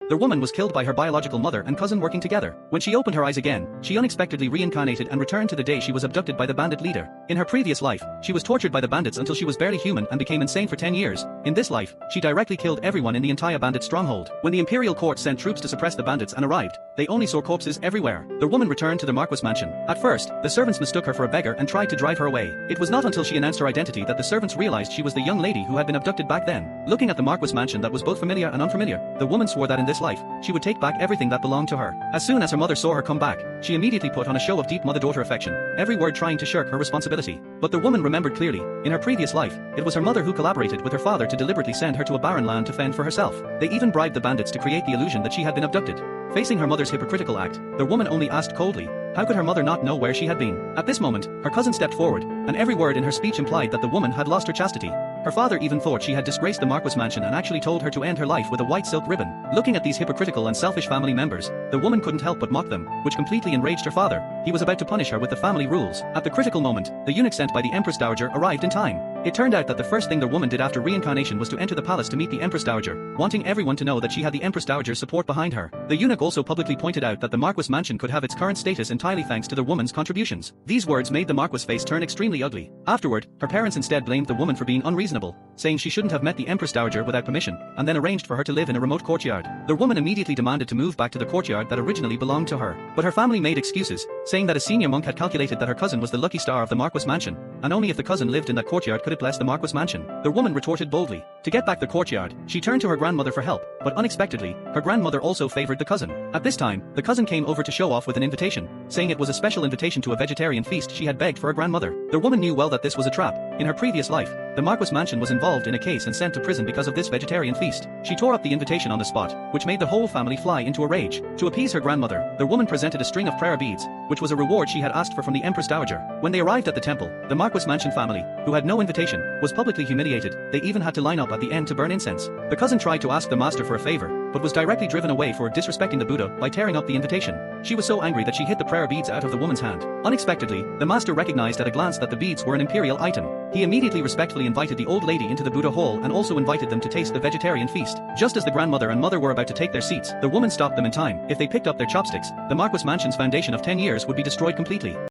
The woman was killed by her biological mother and cousin working together. When she opened her eyes again, she unexpectedly reincarnated and returned to the day she was abducted by the bandit leader. In her previous life, she was tortured by the bandits until she was barely human and became insane for 10 years. In this life, she directly killed everyone in the entire bandit stronghold. When the imperial court sent troops to suppress the bandits and arrived, they only saw corpses everywhere. The woman returned to the Marquis mansion. At first, the servants mistook her for a beggar and tried to drive her away. It was not until she announced her identity that the servants realized she was the young lady who had been abducted back then. Looking at the Marquis mansion that was both familiar and unfamiliar, the woman swore that in this life, she would take back everything that belonged to her. As soon as her mother saw her come back, she immediately put on a show of deep mother-daughter affection, every word trying to shirk her responsibility. But the woman remembered clearly, in her previous life, it was her mother who collaborated with her father to deliberately send her to a barren land to fend for herself. They even bribed the bandits to create the illusion that she had been abducted. Facing her mother's hypocritical act, the woman only asked coldly, how could her mother not know where she had been? At this moment, her cousin stepped forward, and every word in her speech implied that the woman had lost her chastity. Her father even thought she had disgraced the Marquis mansion and actually told her to end her life with a white silk ribbon. Looking at these hypocritical and selfish family members, the woman couldn't help but mock them, which completely enraged her father. He was about to punish her with the family rules. At the critical moment, the eunuch sent by the Empress Dowager arrived in time. It turned out that the first thing the woman did after reincarnation was to enter the palace to meet the Empress Dowager, wanting everyone to know that she had the Empress Dowager's support behind her. The eunuch also publicly pointed out that the Marquis mansion could have its current status entirely thanks to the woman's contributions. These words made the Marquis' face turn extremely ugly. Afterward, her parents instead blamed the woman for being unreasonable, saying she shouldn't have met the Empress Dowager without permission, and then arranged for her to live in a remote courtyard. The woman immediately demanded to move back to the courtyard that originally belonged to her. But her family made excuses, saying that a senior monk had calculated that her cousin was the lucky star of the Marquis mansion, and only if the cousin lived in that courtyard could it bless the Marquis mansion. The woman retorted boldly. To get back the courtyard, she turned to her grandmother for help, but unexpectedly, her grandmother also favored the cousin. At this time, the cousin came over to show off with an invitation, saying it was a special invitation to a vegetarian feast she had begged for her grandmother. The woman knew well that this was a trap. In her previous life, the Marquis mansion was involved in a case and sent to prison because of this vegetarian feast. She tore up the invitation on the spot, which made the whole family fly into a rage. To appease her grandmother, the woman presented a string of prayer beads, which was a reward she had asked for from the Empress Dowager. When they arrived at the temple, the Marquis mansion family, who had no invitation, was publicly humiliated. They even had to line up at the end to burn incense. The cousin tried to ask the master for a favor, but was directly driven away for disrespecting the Buddha by tearing up the invitation. She was so angry that she hit the prayer beads out of the woman's hand. Unexpectedly, the master recognized at a glance that the beads were an imperial item. He immediately respectfully invited the old lady into the Buddha hall and also invited them to taste the vegetarian feast. Just as the grandmother and mother were about to take their seats, the woman stopped them in time. If they picked up their chopsticks, the Marquis mansion's foundation of 10 years would be destroyed completely.